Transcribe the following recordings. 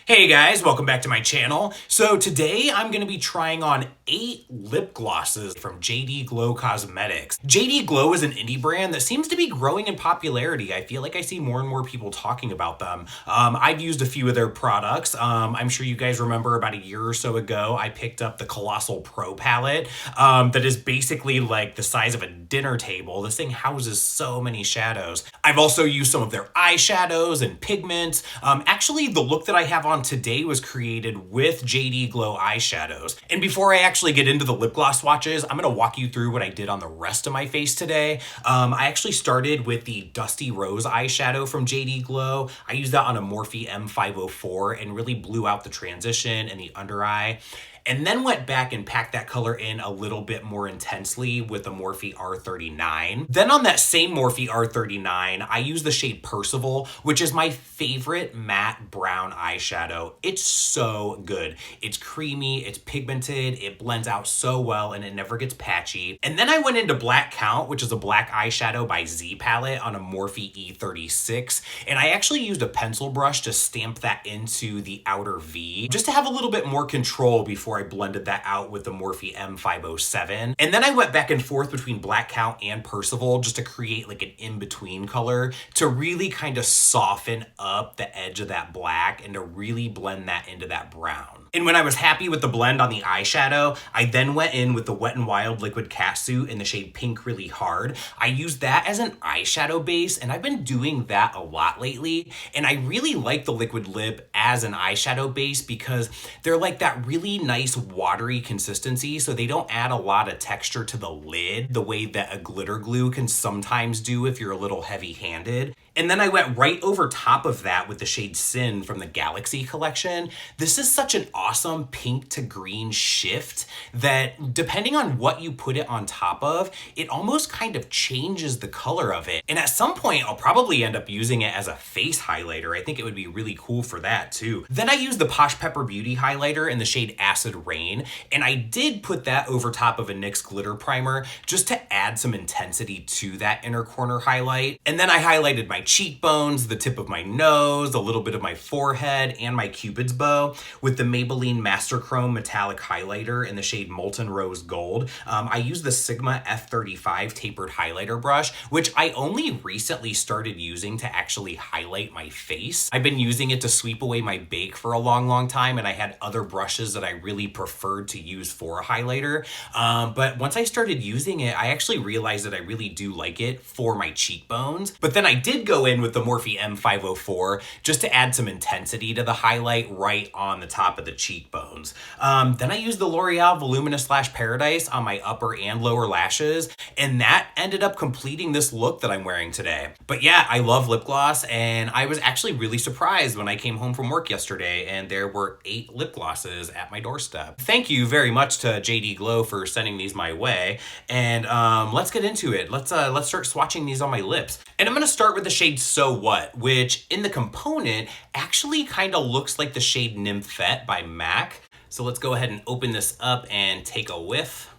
Hey guys, welcome back to my channel. So today I'm going to be trying on 8 lip glosses from JD Glow Cosmetics. JD Glow is an indie brand that seems to be growing in popularity. I feel like I see more and more people talking about them. I've used a few of their products. I'm sure you guys remember about a year or so ago, I picked up the Colossal Pro palette that is basically like the size of a dinner table. This thing houses so many shadows. I've also used some of their eyeshadows and pigments. Actually, the look that I have on today was created with JD Glow eyeshadows. And before I actually get into the lip gloss swatches, I'm gonna walk you through what I did on the rest of my face today. I actually started with the Dusty Rose eyeshadow from JD Glow. I used that on a Morphe M504 and really blew out the transition and the under eye. And then went back and packed that color in a little bit more intensely with the Morphe R39. Then on that same Morphe R39, I used the shade Percival, which is my favorite matte brown eyeshadow. It's so good. It's creamy, it's pigmented, it blends out so well, and it never gets patchy. And then I went into Black Count, which is a black eyeshadow by Z Palette on a Morphe E36. And I actually used a pencil brush to stamp that into the outer V, just to have a little bit more control before I blended that out with the Morphe M507. And then I went back and forth between Black Count and Percival just to create like an in-between color to really kind of soften up the edge of that black and to really blend that into that brown. And when I was happy with the blend on the eyeshadow, I then went in with the Wet n Wild Liquid Catsuit in the shade Pink Really Hard. I used that as an eyeshadow base, and I've been doing that a lot lately. And I really like the liquid lip as an eyeshadow base because they're like that really nice watery consistency, so they don't add a lot of texture to the lid the way that a glitter glue can sometimes do if you're a little heavy-handed. And then I went right over top of that with the shade Sin from the Galaxy collection. This is such an awesome pink to green shift that depending on what you put it on top of, it almost kind of changes the color of it. And at some point, I'll probably end up using it as a face highlighter. I think it would be really cool for that too. Then I used the Posh Pepper Beauty highlighter in the shade Acid Rain, and I did put that over top of a NYX glitter primer just to add some intensity to that inner corner highlight. And then I highlighted my cheekbones, the tip of my nose, a little bit of my forehead, and my Cupid's bow with the Maybelline Master Chrome Metallic Highlighter in the shade Molten Rose Gold. I used the Sigma F35 tapered highlighter brush, which I only recently started using to actually highlight my face. I've been using it to sweep away my bake for a long time, and I had other brushes that I really preferred to use for a highlighter. But once I started using it, I actually realized that I really do like it for my cheekbones. But then I did go in with the Morphe M504 just to add some intensity to the highlight right on the top of the cheekbones. Then I used the L'Oreal Voluminous Lash Paradise on my upper and lower lashes, and that ended up completing this look that I'm wearing today. But yeah, I love lip gloss, and I was actually really surprised when I came home from work yesterday and there were 8 lip glosses at my doorstep. Thank you very much to JD Glow for sending these my way, and let's get into it. Let's start swatching these on my lips. And I'm gonna start with the shade So What, which in the component actually kind of looks like the shade Nymphette by MAC. So let's go ahead and open this up and take a whiff.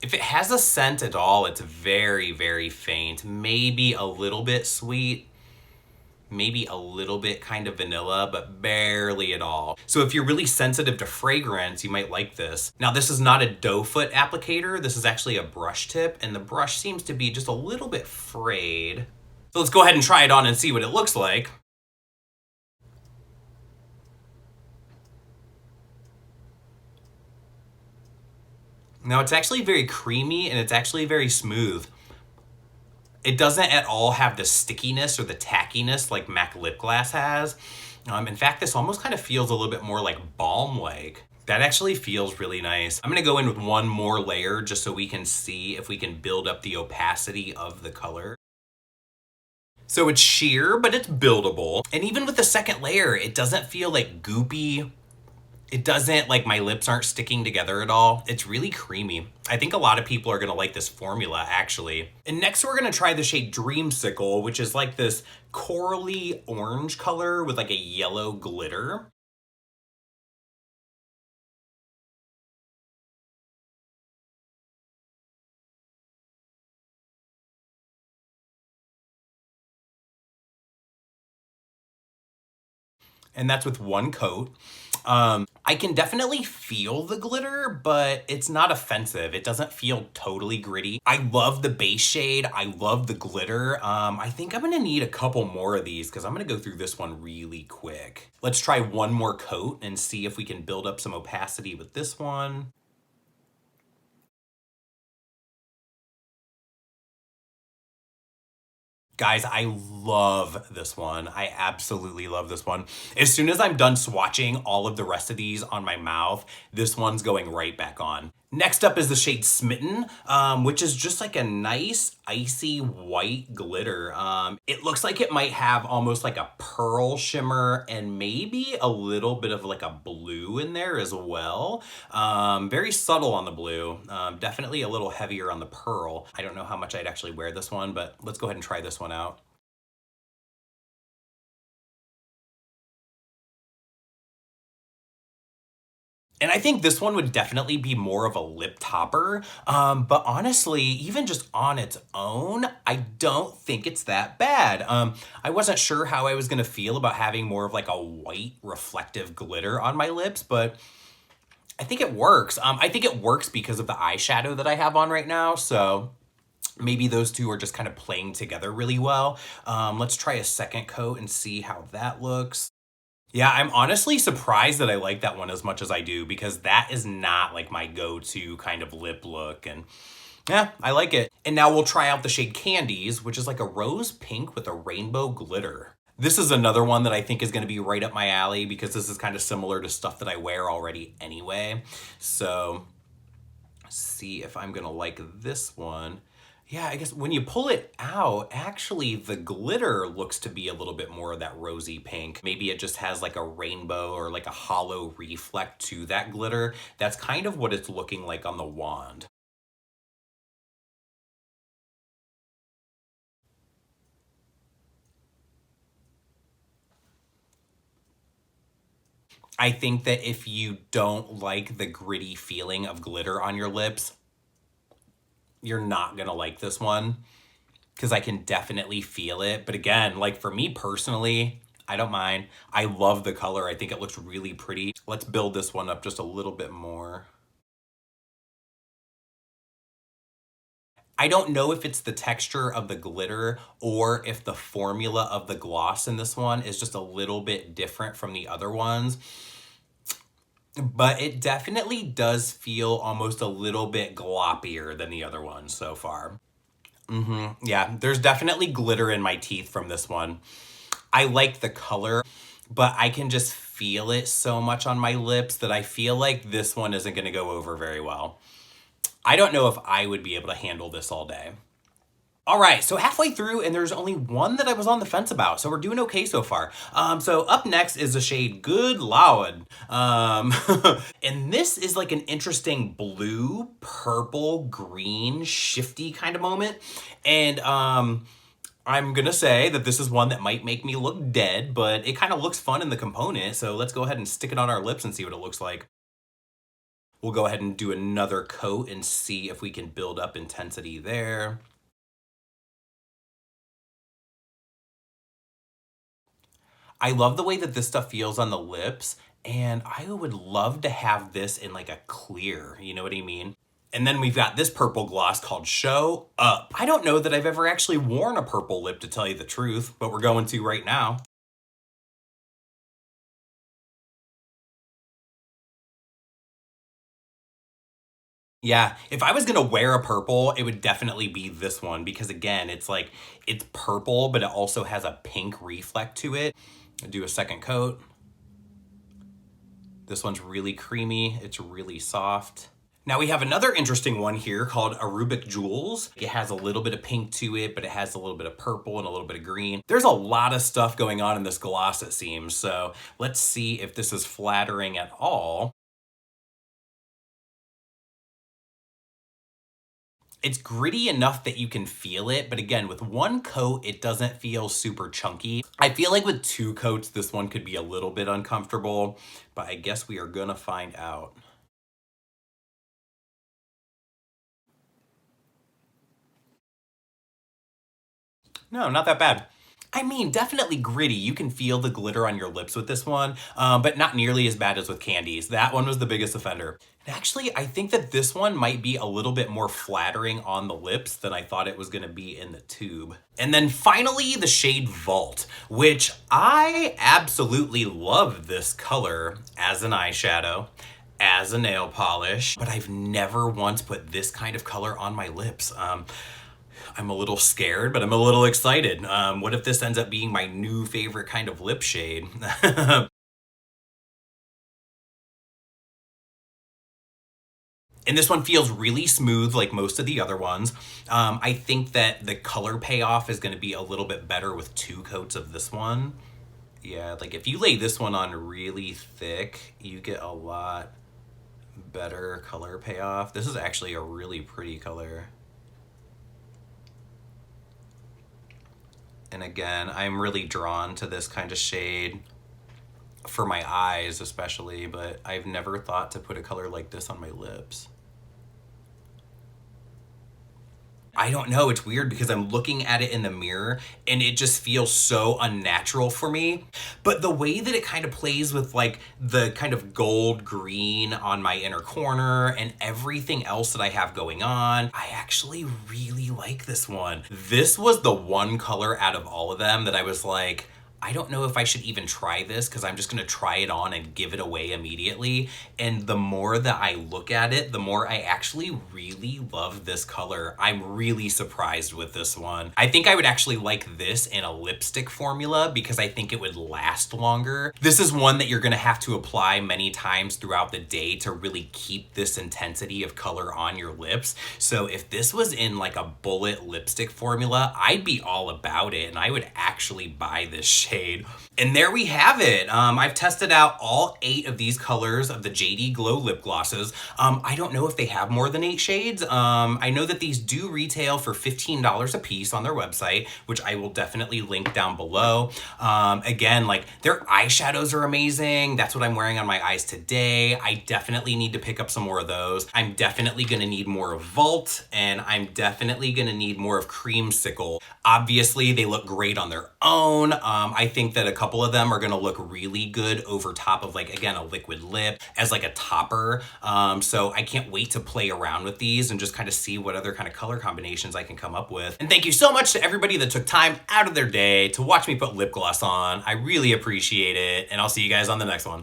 If it has a scent at all, it's very faint, maybe a little bit sweet, maybe a little bit kind of vanilla, but barely at all. So if you're really sensitive to fragrance, you might like this. Now, this is not a doe foot applicator. This is actually a brush tip, and the brush seems to be just a little bit frayed. So let's go ahead and try it on and see what it looks like. Now, it's actually very creamy, and it's actually very smooth. It doesn't at all have the stickiness or the tackiness like MAC lip gloss has. In fact, this almost kind of feels a little bit more like balm-like. That actually feels really nice. I'm gonna go in with one more layer just so we can see if we can build up the opacity of the color. So it's sheer, but it's buildable. And even with the second layer, it doesn't feel like goopy. It doesn't, like, my lips aren't sticking together at all. It's really creamy. I think a lot of people are gonna like this formula, actually. And next we're gonna try the shade Dreamsicle, which is like this corally orange color with like a yellow glitter. And that's with one coat. I can definitely feel the glitter, but it's not offensive. It doesn't feel totally gritty. I love the base shade. I love the glitter. I think I'm gonna need a couple more of these because I'm gonna go through this one really quick. Let's try one more coat and see if we can build up some opacity with this one. Guys, I love this one. I absolutely love this one. As soon as I'm done swatching all of the rest of these on my mouth, this one's going right back on. Next up is the shade Smitten, which is just like a nice icy white glitter. It looks like it might have almost like a pearl shimmer and maybe a little bit of like a blue in there as well. Very subtle on the blue, definitely a little heavier on the pearl. I don't know how much I'd actually wear this one, but let's go ahead and try this one out. And I think this one would definitely be more of a lip topper. But honestly, even just on its own, I don't think it's that bad. I wasn't sure how I was gonna feel about having more of like a white reflective glitter on my lips, but I think it works. I think it works because of the eyeshadow that I have on right now. So maybe those two are just kind of playing together really well. Let's try a second coat and see how that looks. Yeah, I'm honestly surprised that I like that one as much as I do because that is not like my go-to kind of lip look, and yeah, I like it. And now we'll try out the shade Candies, which is like a rose pink with a rainbow glitter. This is another one that I think is going to be right up my alley because this is kind of similar to stuff that I wear already anyway. So see if I'm going to like this one. Yeah, I guess when you pull it out, actually the glitter looks to be a little bit more of that rosy pink. Maybe it just has like a rainbow or like a hollow reflect to that glitter. That's kind of what it's looking like on the wand. I think that if you don't like the gritty feeling of glitter on your lips, you're not gonna like this one because I can definitely feel it. But again, like for me personally, I don't mind. I love the color. I think it looks really pretty. Let's build this one up just a little bit more. I don't know if it's the texture of the glitter or if the formula of the gloss in this one is just a little bit different from the other ones, but it definitely does feel almost a little bit gloppier than the other ones so far. Yeah, there's definitely glitter in my teeth from this one. I like the color, but I can just feel it so much on my lips that I feel like this one isn't going to go over very well. I don't know if I would be able to handle this all day. All right, so halfway through, and there's only one that I was on the fence about, so we're doing okay so far. So up next is the shade Good Lord. And this is like an interesting blue, purple, green, shifty kind of moment. And I'm gonna say that this is one that might make me look dead, but it kind of looks fun in the component, so let's go ahead and stick it on our lips and see what it looks like. We'll go ahead and do another coat and see if we can build up intensity there. I love the way that this stuff feels on the lips, and I would love to have this in like a clear, you know what I mean? And then we've got this purple gloss called Show Up. I don't know that I've ever actually worn a purple lip to tell you the truth, but we're going to right now. Yeah, if I was gonna wear a purple, it would definitely be this one because again, it's like, it's purple, but it also has a pink reflect to it. I'll do a second coat. This one's really creamy. It's really soft. Now we have another interesting one here called ARUBIC Jewels. It has a little bit of pink to it, but it has a little bit of purple and a little bit of green. There's a lot of stuff going on in this gloss, it seems. So let's see if this is flattering at all. It's gritty enough that you can feel it, but again, with one coat, it doesn't feel super chunky. I feel like with two coats, this one could be a little bit uncomfortable, but I guess we are gonna find out. No, not that bad. I mean, definitely gritty. You can feel the glitter on your lips with this one, but not nearly as bad as with Candies. That one was the biggest offender. And actually, I think that this one might be a little bit more flattering on the lips than I thought it was gonna be in the tube. And then finally, the shade Vault, which I absolutely love this color as an eyeshadow, as a nail polish, but I've never once put this kind of color on my lips. I'm a little scared, but I'm a little excited. What if this ends up being my new favorite kind of lip shade? And this one feels really smooth like most of the other ones. I think that the color payoff is gonna be a little bit better with 2 coats of this one. Yeah, like if you lay this one on really thick, you get a lot better color payoff. This is actually a really pretty color. And again, I'm really drawn to this kind of shade for my eyes especially, but I've never thought to put a color like this on my lips. I don't know, it's weird because I'm looking at it in the mirror and it just feels so unnatural for me. But the way that it kind of plays with like the kind of gold green on my inner corner and everything else that I have going on, I actually really like this one. This was the one color out of all of them that I was like, I don't know if I should even try this because I'm just gonna try it on and give it away immediately. And the more that I look at it, the more I actually really love this color. I'm really surprised with this one. I think I would actually like this in a lipstick formula because I think it would last longer. This is one that you're gonna have to apply many times throughout the day to really keep this intensity of color on your lips. So if this was in like a bullet lipstick formula, I'd be all about it and I would actually buy this shade. And there we have it. I've tested out all 8 of these colors of the JD Glow lip glosses. I don't know if they have more than 8 shades. I know that these do retail for $15 a piece on their website, which I will definitely link down below. Again, like their eyeshadows are amazing. That's what I'm wearing on my eyes today. I definitely need to pick up some more of those. I'm definitely gonna need more of Vault, and I'm definitely gonna need more of Creamsicle. Obviously, they look great on their own. I think that a couple of them are gonna look really good over top of like, again, a liquid lip as like a topper. So I can't wait to play around with these and just kind of see what other kind of color combinations I can come up with. And thank you so much to everybody that took time out of their day to watch me put lip gloss on. I really appreciate it, and I'll see you guys on the next one.